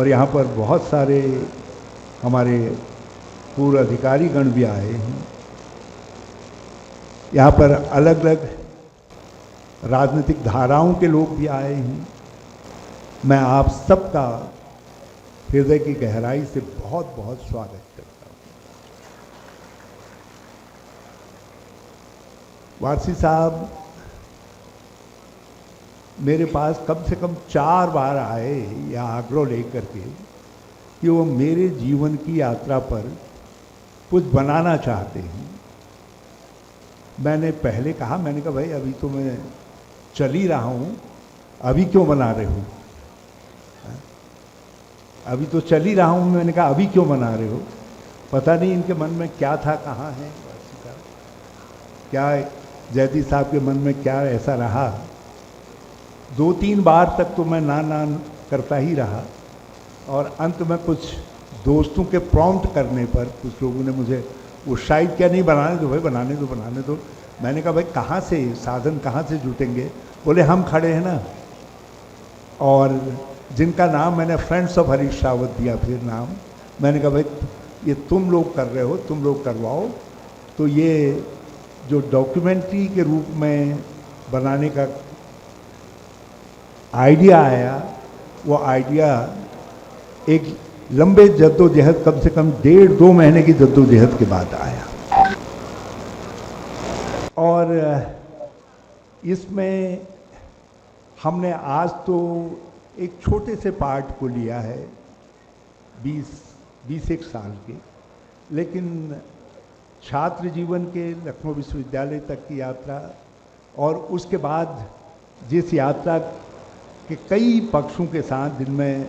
और यहाँ पर बहुत सारे हमारे पूर्व अधिकारी गण भी आए हैं। यहाँ पर अलग अलग राजनीतिक धाराओं के लोग भी आए हैं। मैं आप सबका हृदय की गहराई से बहुत बहुत स्वागत करता हूँ। वारसी साहब मेरे पास कम से कम 4 बार आए या आग्रह लेकर के कि वो मेरे जीवन की यात्रा पर कुछ बनाना चाहते हैं। मैंने पहले कहा, मैंने कहा भाई अभी तो मैं चल ही रहा हूँ, अभी क्यों बना रहे हो? अभी तो चल ही रहा हूँ। मैंने कहा अभी क्यों बना रहे हो? पता नहीं इनके मन में क्या था, कहाँ है क्या, जयदीप साहब के मन में क्या ऐसा रहा। 2-3 बार तक तो मैं ना करता ही रहा और अंत में कुछ दोस्तों के प्रॉम्प्ट करने पर कुछ लोगों ने मुझे उत्साहित किया, नहीं बनाने दो भाई, बनाने दो। मैंने कहा भाई कहाँ से साधन कहाँ से जुटेंगे? बोले हम खड़े हैं ना। और जिनका नाम मैंने फ्रेंड्स ऑफ हरीश रावत दिया, फिर नाम मैंने कहा भाई ये तुम लोग कर रहे हो, तुम लोग करवाओ। तो ये जो डॉक्यूमेंट्री के रूप में बनाने का आइडिया आया, वो आइडिया एक लंबे जद्दोजहद, कम से कम 1.5-2 महीने की जद्दोजहद के बाद आया। और इसमें हमने आज तो एक छोटे से पार्ट को लिया है 20-21 साल के, लेकिन छात्र जीवन के लखनऊ विश्वविद्यालय तक की यात्रा और उसके बाद जिस यात्रा के कई पक्षों के साथ, जिनमें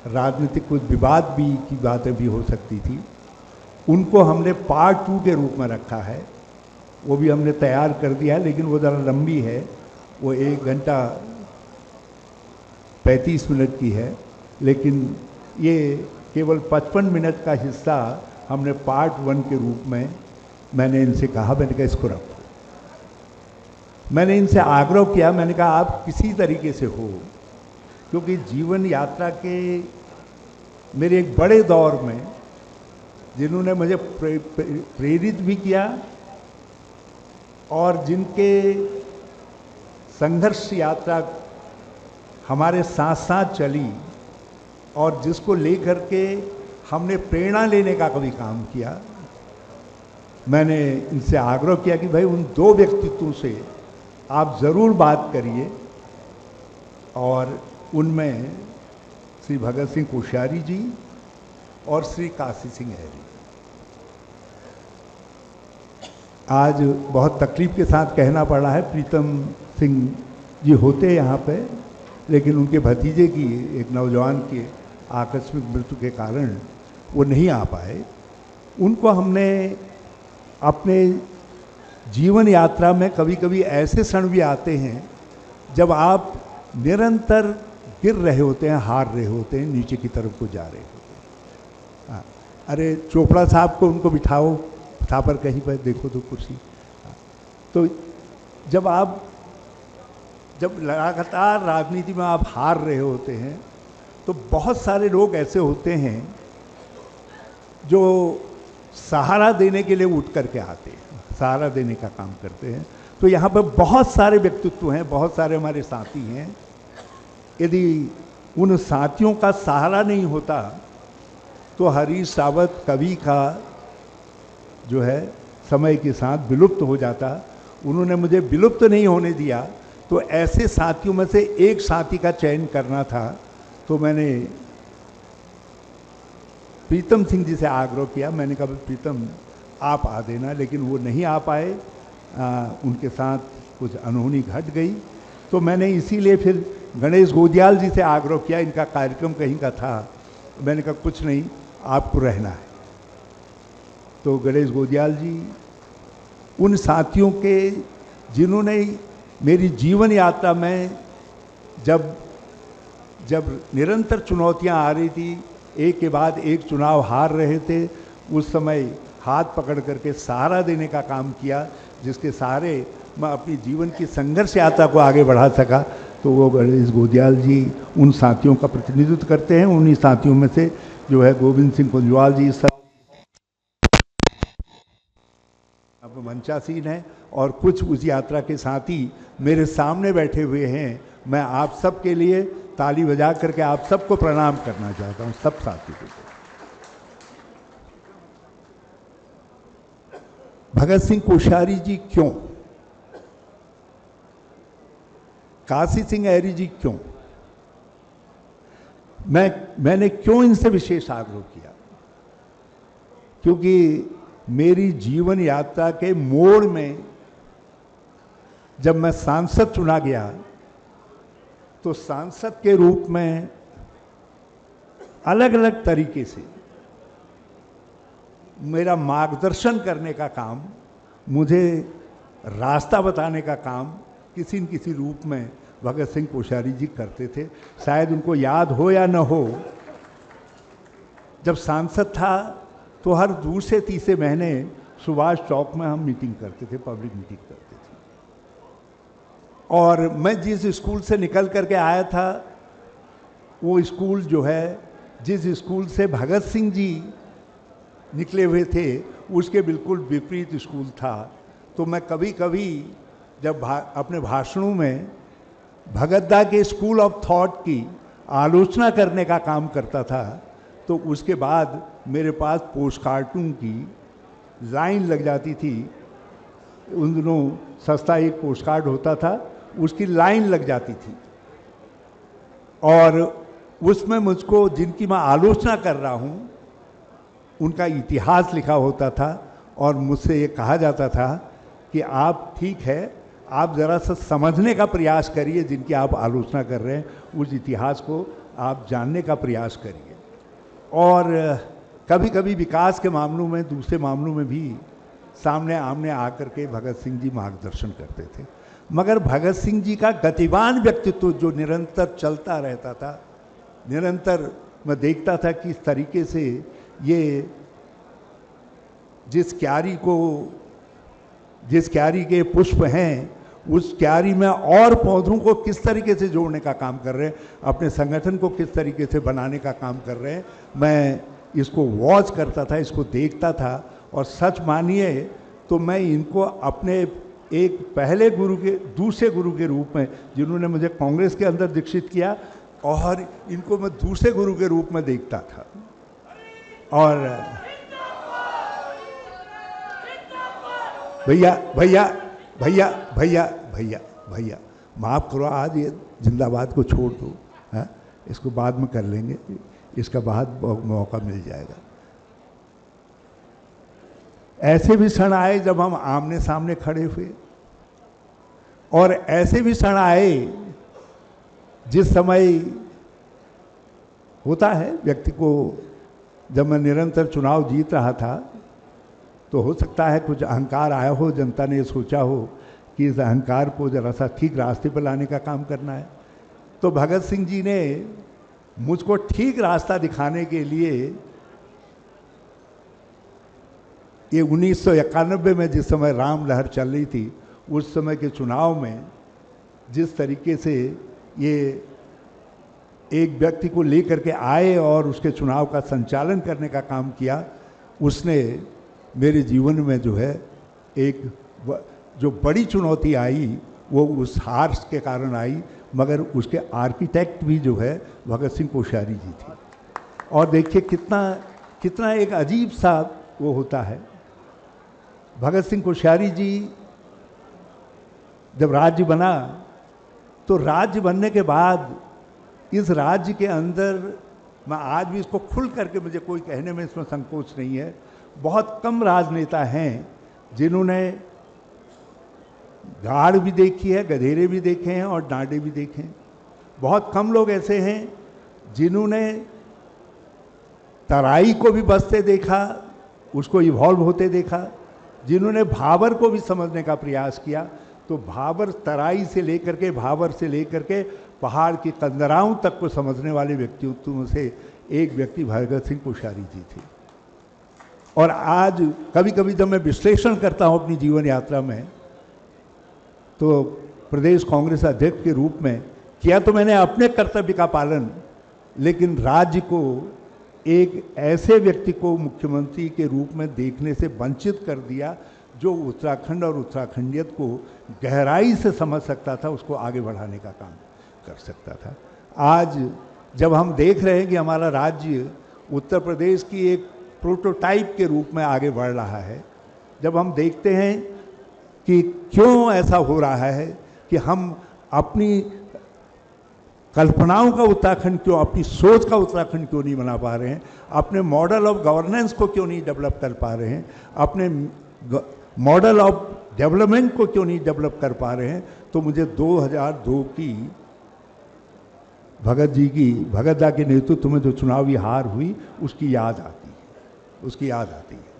राजनीतिक कुछ विवाद भी की बातें भी हो सकती थी, उनको हमने पार्ट 2 के रूप में रखा है। वो भी हमने तैयार कर दिया है, लेकिन वो ज़रा लंबी है, वो 1 घंटा 35 मिनट की है। लेकिन ये केवल 55 मिनट का हिस्सा हमने पार्ट 1 के रूप में, मैंने इनसे कहा, मैंने कहा इसको रखो। मैंने इनसे आग्रह किया, मैंने कहा आप किसी तरीके से हो, क्योंकि जीवन यात्रा के मेरे एक बड़े दौर में जिन्होंने मुझे प्रेरित भी किया और जिनके संघर्ष यात्रा हमारे साथ साथ चली और जिसको लेकर के हमने प्रेरणा लेने का कभी काम किया, मैंने इनसे आग्रह किया कि भाई उन 2 व्यक्तित्वों से आप ज़रूर बात करिए। और उनमें श्री भगत सिंह कोश्यारी जी और श्री काशी सिंह हैरी। आज बहुत तकलीफ के साथ कहना पड़ रहा है, प्रीतम सिंह जी होते यहाँ पे, लेकिन उनके भतीजे की, एक नौजवान की आकस्मिक मृत्यु के कारण वो नहीं आ पाए। उनको हमने अपने जीवन यात्रा में कभी कभी ऐसे क्षण भी आते हैं जब आप निरंतर गिर रहे होते हैं, हार रहे होते हैं, नीचे की तरफ को जा रहे होते हैं। अरे चोपड़ा साहब को उनको बिठाओ था पर कहीं पर, देखो तो कुर्सी। तो जब लगातार राजनीति में आप हार रहे होते हैं तो बहुत सारे लोग ऐसे होते हैं जो सहारा देने के लिए उठ करके आते हैं, सहारा देने का काम करते हैं। तो यहाँ पर बहुत सारे व्यक्तित्व हैं, बहुत सारे हमारे साथी हैं। यदि उन साथियों का सहारा नहीं होता तो हरीश रावत कवि का जो है समय के साथ विलुप्त हो जाता। उन्होंने मुझे विलुप्त नहीं होने दिया, तो ऐसे साथियों में से एक साथी का चयन करना था। तो मैंने प्रीतम सिंह जी से आग्रह किया, मैंने कहा प्रीतम आप आ देना, लेकिन वो नहीं आ पाए। उनके साथ कुछ अनहोनी घट गई। तो मैंने इसीलिए फिर गणेश गोदियाल जी से आग्रह किया, इनका कार्यक्रम कहीं का था। मैंने कहा कुछ नहीं, आपको रहना है। तो गणेश गोदियाल जी उन साथियों के जिन्होंने मेरी जीवन यात्रा में जब निरंतर चुनौतियां आ रही थी, एक के बाद एक चुनाव हार रहे थे, उस समय हाथ पकड़ करके सहारा देने का काम किया, जिसके सहारे मैं अपनी जीवन की संघर्ष यात्रा को आगे बढ़ा सका। तो वो गणेश गोदियाल जी उन साथियों का प्रतिनिधित्व करते हैं। उन्हीं साथियों में से जो है गोविंद सिंह कुंजवाल जी सब अब मंचासीन है, और कुछ उस यात्रा के साथी मेरे सामने बैठे हुए हैं। मैं आप सब के लिए ताली बजा करके आप सबको प्रणाम करना चाहता हूं, सब साथियों को। भगत सिंह कोश्यारी जी क्यों, काशी सिंह ऐरी जी क्यों, मैंने क्यों इनसे विशेष आग्रह किया? क्योंकि मेरी जीवन यात्रा के मोड़ में जब मैं सांसद चुना गया तो सांसद के रूप में अलग अलग तरीके से मेरा मार्गदर्शन करने का काम, मुझे रास्ता बताने का काम किसी न किसी रूप में भगत सिंह कोश्यारी जी करते थे। शायद उनको याद हो या न हो, जब सांसद था तो हर दूसरे तीसरे महीने सुभाष चौक में हम मीटिंग करते थे, पब्लिक मीटिंग करते थे। और मैं जिस स्कूल से निकल करके आया था, वो स्कूल जो है, जिस स्कूल से भगत सिंह जी निकले हुए थे, उसके बिल्कुल विपरीत स्कूल था। तो मैं कभी कभी जब अपने भाषणों में भगत दा के स्कूल ऑफ थॉट की आलोचना करने का काम करता था, तो उसके बाद मेरे पास पोस्ट कार्टून की लाइन लग जाती थी। उन दिनों सस्ता एक पोस्ट कार्ड होता था, उसकी लाइन लग जाती थी, और उसमें मुझको, जिनकी मैं आलोचना कर रहा हूँ, उनका इतिहास लिखा होता था। और मुझसे ये कहा जाता था कि आप ठीक है, आप ज़रा सा समझने का प्रयास करिए, जिनकी आप आलोचना कर रहे हैं उस इतिहास को आप जानने का प्रयास करिए। और कभी कभी विकास के मामलों में, दूसरे मामलों में भी सामने आमने आकर के भगत सिंह जी मार्गदर्शन करते थे। मगर भगत सिंह जी का गतिवान व्यक्तित्व जो निरंतर चलता रहता था, निरंतर मैं देखता था कि इस तरीके से ये जिस क्यारी के पुष्प हैं, उस क्यारी में और पौधों को किस तरीके से जोड़ने का काम कर रहे हैं, अपने संगठन को किस तरीके से बनाने का काम कर रहे हैं। मैं इसको वॉच करता था, इसको देखता था, और सच मानिए तो मैं इनको अपने एक पहले गुरु के, दूसरे गुरु के रूप में, जिन्होंने मुझे कांग्रेस के अंदर दीक्षित किया, और इनको मैं दूसरे गुरु के रूप में देखता था। और भैया भैया भैया भैया भैया भैया माफ़ करो, आज ये जिंदाबाद को छोड़ दो, है, इसको बाद में कर लेंगे, इसका बाद मौका मिल जाएगा। ऐसे भी क्षण आए जब हम आमने सामने खड़े हुए, और ऐसे भी क्षण आए जिस समय होता है व्यक्ति को, जब मैं निरंतर चुनाव जीत रहा था, तो हो सकता है कुछ अहंकार आया हो, जनता ने सोचा हो कि इस अहंकार को जरा सा ठीक रास्ते पर लाने का काम करना है। तो भगत सिंह जी ने मुझको ठीक रास्ता दिखाने के लिए, ये 1991 में जिस समय राम लहर चल रही थी, उस समय के चुनाव में जिस तरीके से ये एक व्यक्ति को लेकर के आए और उसके चुनाव का संचालन करने का काम किया, उसने मेरे जीवन में जो है एक जो बड़ी चुनौती आई, वो उस हार के कारण आई, मगर उसके आर्किटेक्ट भी जो है भगत सिंह कोश्यारी जी थे। और देखिए कितना एक अजीब सा वो होता है। भगत सिंह कोश्यारी जी जब राज्य बना, तो राज्य बनने के बाद इस राज्य के अंदर, मैं आज भी इसको खुल करके, मुझे कोई कहने में इसमें संकोच नहीं है, बहुत कम राजनेता हैं जिन्होंने गाड़ भी देखी है, गधेरे भी देखे हैं और डांडे भी देखे हैं। बहुत कम लोग ऐसे हैं जिन्होंने तराई को भी बसते देखा, उसको इवॉल्व होते देखा, जिन्होंने भाबर को भी समझने का प्रयास किया। तो भाबर तराई से लेकर के, भाबर से लेकर के पहाड़ की कंदराओं तक को समझने वाले व्यक्तित्वों से एक व्यक्ति भगत सिंह कोश्यारी जी थे। और आज कभी कभी जब मैं विश्लेषण करता हूँ अपनी जीवन यात्रा में, तो प्रदेश कांग्रेस अध्यक्ष के रूप में किया तो मैंने अपने कर्तव्य का पालन, लेकिन राज्य को एक ऐसे व्यक्ति को मुख्यमंत्री के रूप में देखने से वंचित कर दिया जो उत्तराखंड और उत्तराखंडियत को गहराई से समझ सकता था, उसको आगे बढ़ाने का काम कर सकता था। आज जब हम देख रहे हैं कि हमारा राज्य उत्तर प्रदेश की एक प्रोटोटाइप के रूप में आगे बढ़ रहा है, जब हम देखते हैं कि क्यों ऐसा हो रहा है कि हम अपनी कल्पनाओं का उत्तराखंड क्यों, अपनी सोच का उत्तराखंड क्यों नहीं बना पा रहे हैं, अपने मॉडल ऑफ गवर्नेंस को क्यों नहीं डेवलप कर पा रहे हैं, अपने मॉडल ऑफ डेवलपमेंट को क्यों नहीं डेवलप कर पा रहे हैं, तो मुझे 2002 की भगत दा के नेतृत्व में जो चुनावी हार हुई उसकी याद आती है।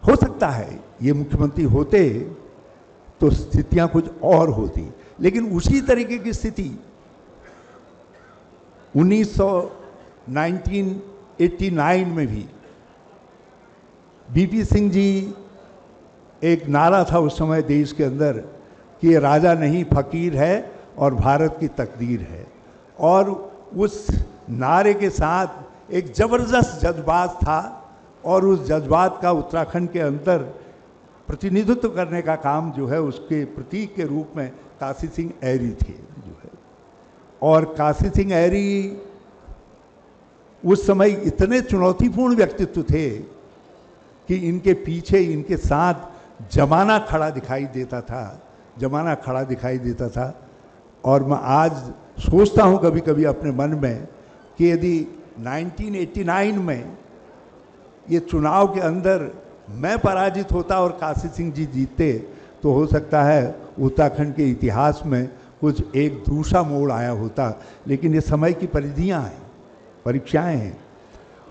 हो सकता है ये मुख्यमंत्री होते तो स्थितियां कुछ और होती, लेकिन उसी तरीके की स्थिति 1989 में भी बीपी सिंह जी, एक नारा था उस समय देश के अंदर कि ये राजा नहीं फकीर है और भारत की तकदीर है, और उस नारे के साथ एक जबरदस्त जज्बात था, और उस जज्बात का उत्तराखंड के अंदर प्रतिनिधित्व करने का काम जो है उसके प्रतीक के रूप में काशी सिंह ऐरी थे जो है। और काशी सिंह ऐरी उस समय इतने चुनौतीपूर्ण व्यक्तित्व थे कि इनके पीछे, इनके साथ जमाना खड़ा दिखाई देता था। और मैं आज सोचता हूँ कभी कभी अपने मन में कि यदि 1989 में ये चुनाव के अंदर मैं पराजित होता और काशी सिंह जी जीतते, तो हो सकता है उत्तराखंड के इतिहास में कुछ एक दूसरा मोड़ आया होता। लेकिन ये समय की परिधियां हैं, परीक्षाएं हैं,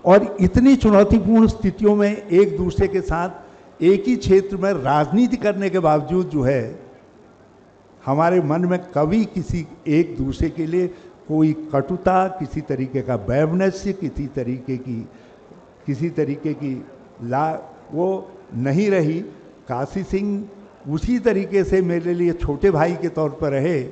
और इतनी चुनौतीपूर्ण स्थितियों में एक दूसरे के साथ एक ही क्षेत्र में राजनीति करने के बावजूद जो है हमारे मन में कभी किसी एक दूसरे के लिए कोई कटुता, किसी तरीके का वैमनस्य, किसी तरीके की वो नहीं रही। काशी सिंह उसी तरीके से मेरे लिए छोटे भाई के तौर पर रहे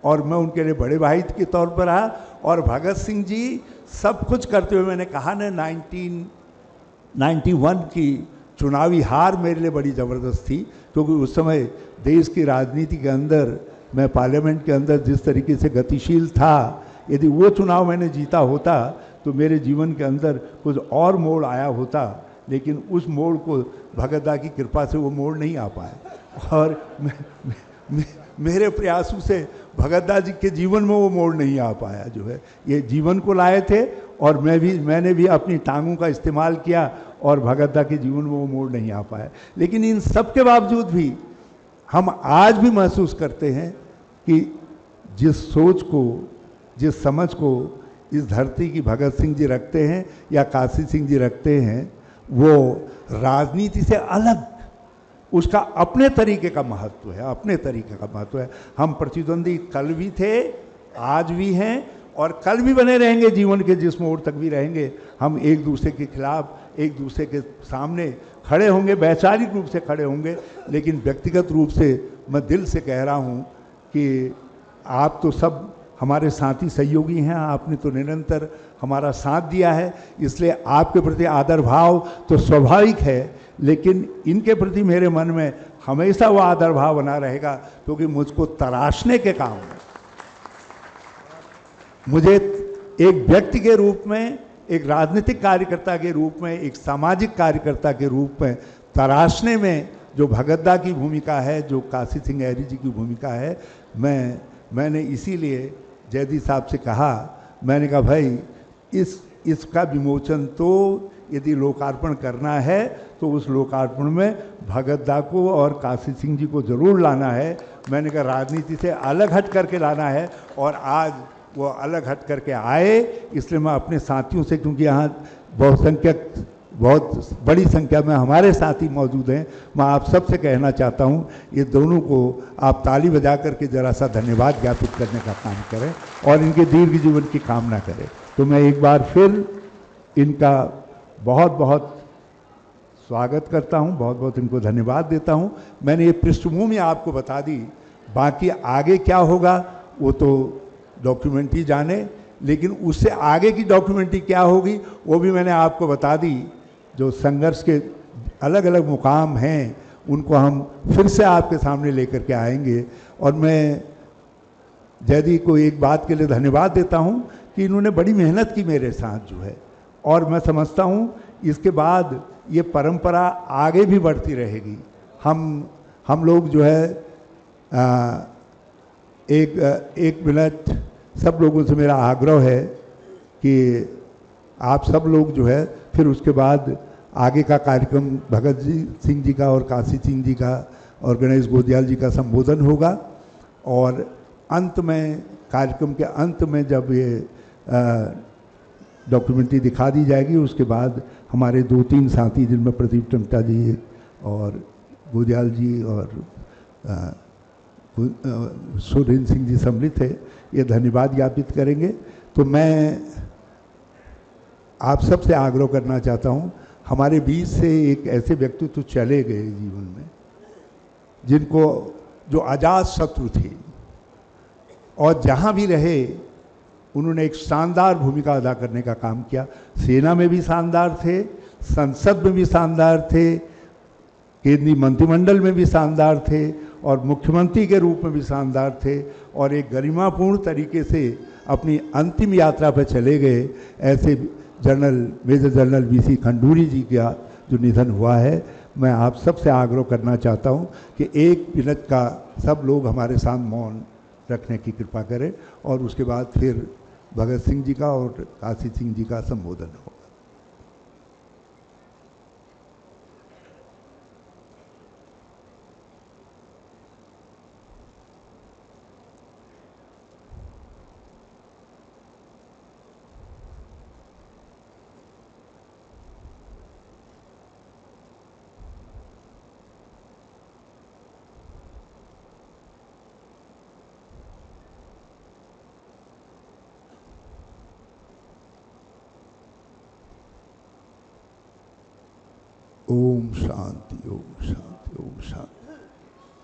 और मैं उनके लिए बड़े भाई के तौर पर रहा। और भगत सिंह जी सब कुछ करते हुए, मैंने कहा ना 1991 की चुनावी हार मेरे लिए बड़ी ज़बरदस्त थी, क्योंकि उस समय देश की राजनीति के अंदर, मैं पार्लियामेंट के अंदर जिस तरीके से गतिशील था, यदि वो चुनाव मैंने जीता होता तो मेरे जीवन के अंदर कुछ और मोड़ आया होता। लेकिन उस मोड़ को भगत दा की कृपा से वो मोड़ नहीं आ पाया, और मेरे प्रयासों से भगत दा जी के जीवन में वो मोड़ नहीं आ पाया जो है। ये जीवन को लाए थे और मैंने भी अपनी टांगों का इस्तेमाल किया और भगत दा के जीवन में वो मोड़ नहीं आ पाया। लेकिन इन सब के बावजूद भी हम आज भी महसूस करते हैं कि जिस सोच को, जिस समझ को इस धरती की भगत सिंह जी रखते हैं या काशी सिंह जी रखते हैं, वो राजनीति से अलग उसका अपने तरीके का महत्व है, हम प्रतिद्वंदी कल भी थे, आज भी हैं और कल भी बने रहेंगे। जीवन के जिस मोड़ तक भी रहेंगे, हम एक दूसरे के खिलाफ, एक दूसरे के सामने खड़े होंगे, वैचारिक रूप से खड़े होंगे। लेकिन व्यक्तिगत रूप से मैं दिल से कह रहा हूँ कि आप तो सब हमारे साथी सहयोगी हैं, आपने तो निरंतर हमारा साथ दिया है, इसलिए आपके प्रति आदर भाव तो स्वाभाविक है। लेकिन इनके प्रति मेरे मन में हमेशा वो आदर भाव बना रहेगा, क्योंकि मुझको तराशने के काम है। मुझे एक व्यक्ति के रूप में, एक राजनीतिक कार्यकर्ता के रूप में, एक सामाजिक कार्यकर्ता के रूप में तराशने में जो भगत दा की भूमिका है, जो काशी सिंह ऐरी जी की भूमिका है, मैंने इसीलिए जयदीप साहब से कहा, मैंने कहा भाई इसका विमोचन तो यदि लोकार्पण करना है तो उस लोकार्पण में भगत दा को और काशी सिंह जी को जरूर लाना है। मैंने कहा राजनीति से अलग हट करके लाना है, और आज वो अलग हट करके आए। इसलिए मैं अपने साथियों से, क्योंकि यहाँ बहुत बड़ी संख्या में हमारे साथी मौजूद हैं, मैं आप सबसे कहना चाहता हूँ ये दोनों को आप ताली बजा करके ज़रा सा धन्यवाद ज्ञापित करने का काम करें और इनके दीर्घ जीवन की कामना करें। तो मैं एक बार फिर इनका बहुत बहुत स्वागत करता हूँ, बहुत बहुत इनको धन्यवाद देता हूँ। मैंने ये पृष्ठभूमि आपको बता दी, बाकी आगे क्या होगा वो तो डॉक्यूमेंट्री जाने, लेकिन उससे आगे की डॉक्यूमेंट्री क्या होगी वो भी मैंने आपको बता दी। जो संघर्ष के अलग अलग मुकाम हैं उनको हम फिर से आपके सामने लेकर के आएंगे। और मैं जयदी को एक बात के लिए धन्यवाद देता हूं कि इन्होंने बड़ी मेहनत की मेरे साथ जो है, और मैं समझता हूं इसके बाद ये परंपरा आगे भी बढ़ती रहेगी। हम लोग जो है एक मिनट सब लोगों से मेरा आग्रह है कि आप सब लोग जो है फिर उसके बाद आगे का कार्यक्रम भगत जी सिंह जी का और काशी सिंह जी का और गणेश गोदियाल जी का संबोधन होगा, और अंत में कार्यक्रम के अंत में जब ये डॉक्यूमेंट्री दिखा दी जाएगी उसके बाद हमारे 2-3 साथी जिनमें प्रदीप टमटा जी और गोदियाल जी और सुरेंद्र सिंह जी सम्मिलित है, ये धन्यवाद ज्ञापित करेंगे। तो मैं आप सबसे आग्रह करना चाहता हूँ, हमारे बीच से एक ऐसे व्यक्तित्व चले गए जीवन में जिनको जो अजात शत्रु थे और जहाँ भी रहे उन्होंने एक शानदार भूमिका अदा करने का काम किया। सेना में भी शानदार थे, संसद में भी शानदार थे, केंद्रीय मंत्रिमंडल में भी शानदार थे और मुख्यमंत्री के रूप में भी शानदार थे, और एक गरिमापूर्ण तरीके से अपनी अंतिम यात्रा पर चले गए। ऐसे मेजर जनरल वीसी खंडूरी जी का जो निधन हुआ है, मैं आप सबसे आग्रह करना चाहता हूं कि 1 मिनट का सब लोग हमारे साथ मौन रखने की कृपा करें, और उसके बाद फिर भगत सिंह जी का और काशी सिंह जी का संबोधन हो। ओम शांति, ओम शांति, ओम शांति।